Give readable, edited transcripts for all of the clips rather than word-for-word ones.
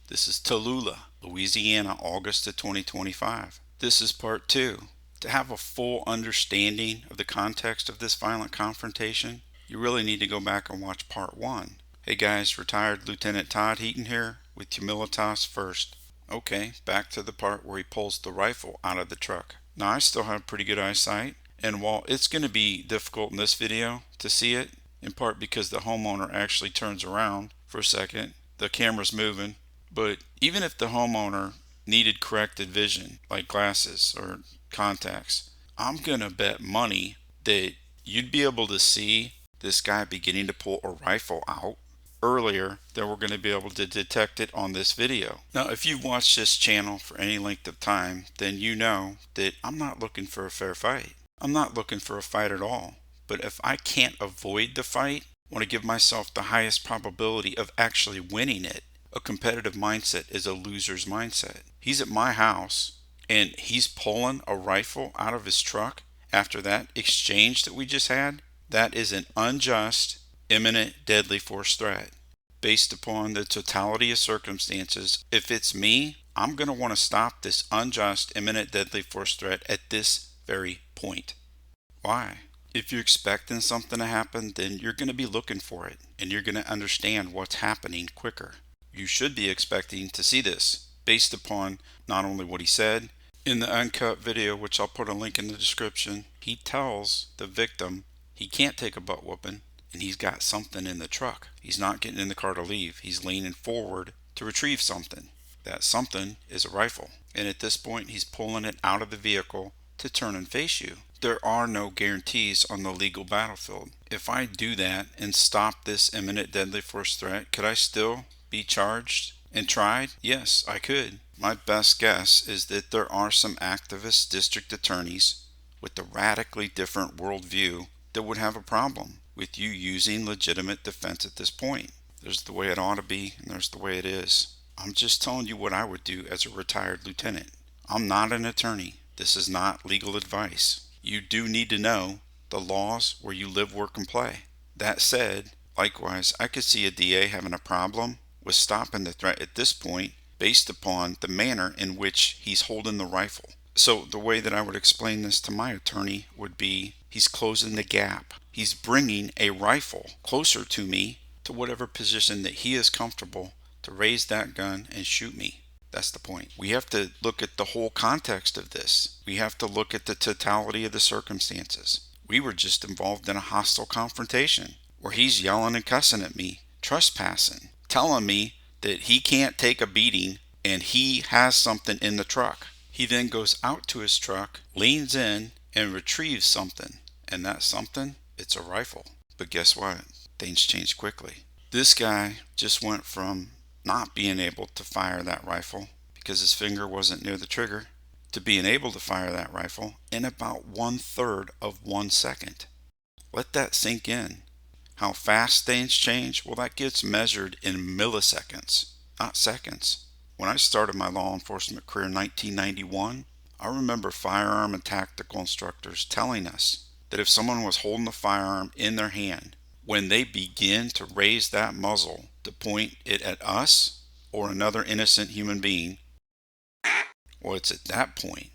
This is Tallulah, Louisiana, August of 2025. This is part 2. To have a full understanding of the context of this violent confrontation, you really need to go back and watch part 1. Hey guys, retired Lieutenant Todd Heaton here with Humilitas first. Okay, back to the part where he pulls the rifle out of the truck. Now I still have pretty good eyesight, and while it's going to be difficult in this video to see it, in part because the homeowner actually turns around for a second, the camera's moving, but even if the homeowner needed corrected vision, like glasses or contacts, I'm going to bet money that you'd be able to see this guy beginning to pull a rifle out earlier than we're going to be able to detect it on this video. Now, if you've watched this channel for any length of time, then you know that I'm not looking for a fair fight. I'm not looking for a fight at all. But if I can't avoid the fight, I want to give myself the highest probability of actually winning it. A competitive mindset is a loser's mindset. He's at my house and he's pulling a rifle out of his truck after that exchange that we just had. That is an unjust, imminent, deadly force threat. Based upon the totality of circumstances, if it's me, I'm going to want to stop this unjust, imminent, deadly force threat at this very point. Why? If you're expecting something to happen, then you're going to be looking for it and you're going to understand what's happening quicker. You should be expecting to see this based upon not only what he said in the uncut video, which I'll put a link in the description. He tells the victim he can't take a butt whooping and he's got something in the truck. He's not getting in the car to leave. He's leaning forward to retrieve something. That something is a rifle. And at this point, he's pulling it out of the vehicle to turn and face you. There are no guarantees on the legal battlefield. If I do that and stop this imminent deadly force threat, could I still be charged and tried? Yes, I could. My best guess is that there are some activist district attorneys with a radically different worldview that would have a problem with you using legitimate defense at this point. There's the way it ought to be, and there's the way it is. I'm just telling you what I would do as a retired lieutenant. I'm not an attorney. This is not legal advice. You do need to know the laws where you live, work, and play. That said, likewise, I could see a DA having a problem with stopping the threat at this point based upon the manner in which he's holding the rifle. So the way that I would explain this to my attorney would be he's closing the gap. He's bringing a rifle closer to me to whatever position that he is comfortable to raise that gun and shoot me. That's the point. We have to look at the whole context of this. We have to look at the totality of the circumstances. We were just involved in a hostile confrontation where he's yelling and cussing at me, trespassing, telling me that he can't take a beating and he has something in the truck. He then goes out to his truck, leans in, and retrieves something. And that something, it's a rifle. But guess what? Things change quickly. This guy just went from not being able to fire that rifle because his finger wasn't near the trigger to being able to fire that rifle in about 1/3 of 1 second. Let that sink in. How fast things change? Well, that gets measured in milliseconds, not seconds. When I started my law enforcement career in 1991, I remember firearm and tactical instructors telling us that if someone was holding a firearm in their hand, when they begin to raise that muzzle to point it at us or another innocent human being, well, it's at that point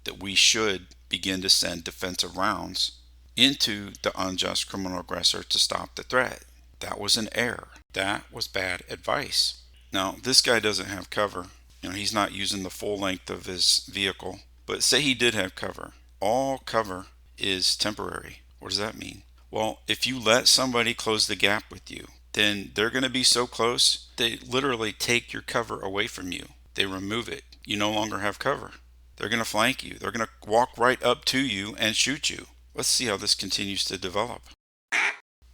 that we should begin to send defensive rounds into the unjust criminal aggressor to stop the threat. That was an error. That was bad advice. Now, this guy doesn't have cover. He's not using the full length of his vehicle. But say he did have cover. All cover is temporary. What does that mean? Well, if you let somebody close the gap with you, then they're going to be so close, they literally take your cover away from you. They remove it. You no longer have cover. They're going to flank you. They're going to walk right up to you and shoot you. Let's see how this continues to develop.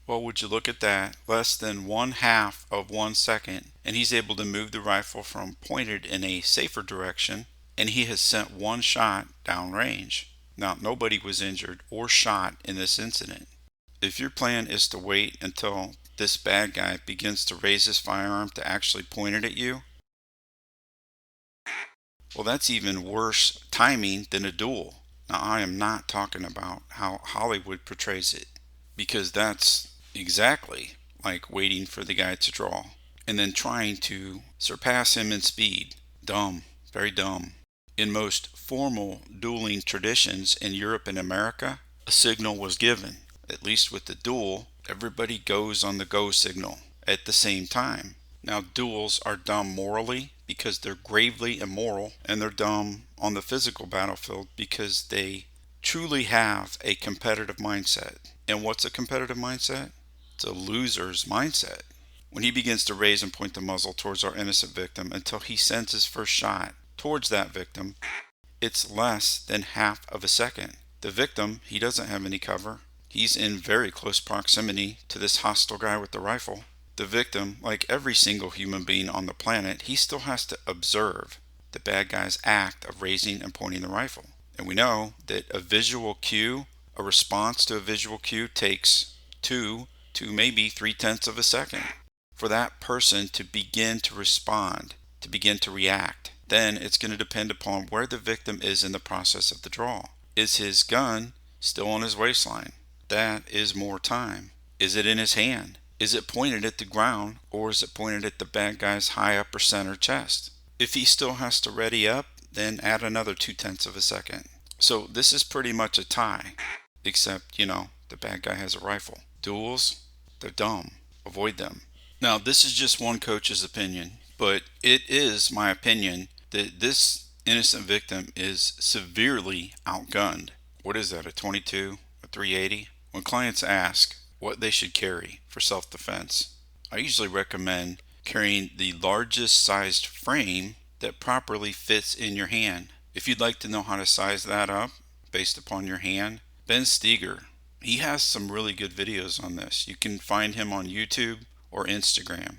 Well, would you look at that? Less than 1/2 of 1 second, and he's able to move the rifle from pointed in a safer direction, and he has sent one shot downrange. Now, nobody was injured or shot in this incident. If your plan is to wait until this bad guy begins to raise his firearm to actually point it at you, well, that's even worse timing than a duel. Now, I am not talking about how Hollywood portrays it, because that's exactly like waiting for the guy to draw. and then trying to surpass him in speed. Dumb, very dumb. In most formal dueling traditions in Europe and America, a signal was given. At least with the duel, everybody goes on the go signal at the same time. Now, duels are dumb morally because they're gravely immoral, and they're dumb on the physical battlefield because they truly have a competitive mindset. And what's a competitive mindset? It's a loser's mindset. When he begins to raise and point the muzzle towards our innocent victim until he sends his first shot towards that victim, it's less than half of a second. The victim, he doesn't have any cover. He's in very close proximity to this hostile guy with the rifle. The victim, like every single human being on the planet, he still has to observe the bad guy's act of raising and pointing the rifle. And we know that a visual cue, a response to a visual cue takes 2 to maybe 3/10 of a second for that person to begin to respond, to begin to react. Then it's going to depend upon where the victim is in the process of the draw. Is his gun still on his waistline? That is more time. Is it in his hand? Is it pointed at the ground, or is it pointed at the bad guy's high upper center chest? If he still has to ready up, then add another 2/10 of a second. So this is pretty much a tie, except, the bad guy has a rifle. Duels, they're dumb. Avoid them. Now, this is just one coach's opinion, but it is my opinion that this innocent victim is severely outgunned. What is that, a 22, a 380? When clients ask what they should carry for self-defense, I usually recommend carrying the largest sized frame that properly fits in your hand. If you'd like to know how to size that up based upon your hand, Ben Steger, he has some really good videos on this. You can find him on YouTube or Instagram.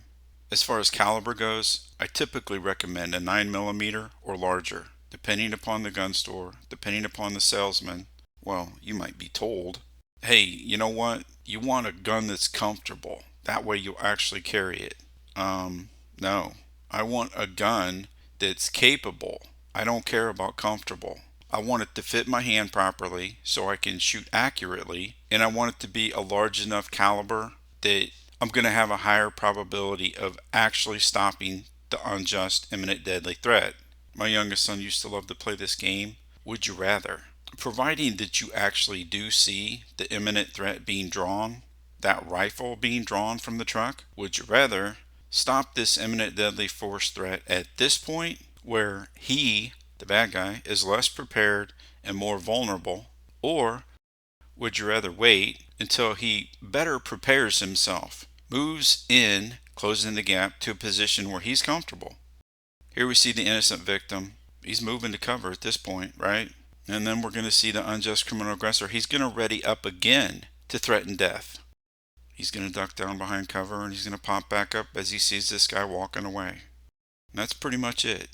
As far as caliber goes, I typically recommend a 9mm or larger, depending upon the gun store, depending upon the salesman. Well, you might be told, hey, you know what? You want a gun that's comfortable. That way you'll actually carry it. No. I want a gun that's capable. I don't care about comfortable. I want it to fit my hand properly so I can shoot accurately, and I want it to be a large enough caliber that I'm going to have a higher probability of actually stopping the unjust, imminent, deadly threat. My youngest son used to love to play this game, Would You Rather. Providing that you actually do see the imminent threat being drawn, that rifle being drawn from the truck, would you rather stop this imminent deadly force threat at this point where he, the bad guy, is less prepared and more vulnerable, or would you rather wait until he better prepares himself, moves in, closing the gap to a position where he's comfortable? Here we see the innocent victim. He's moving to cover at this point, right? And then we're going to see the unjust criminal aggressor. He's going to ready up again to threaten death. He's going to duck down behind cover, and he's going to pop back up as he sees this guy walking away. And that's pretty much it.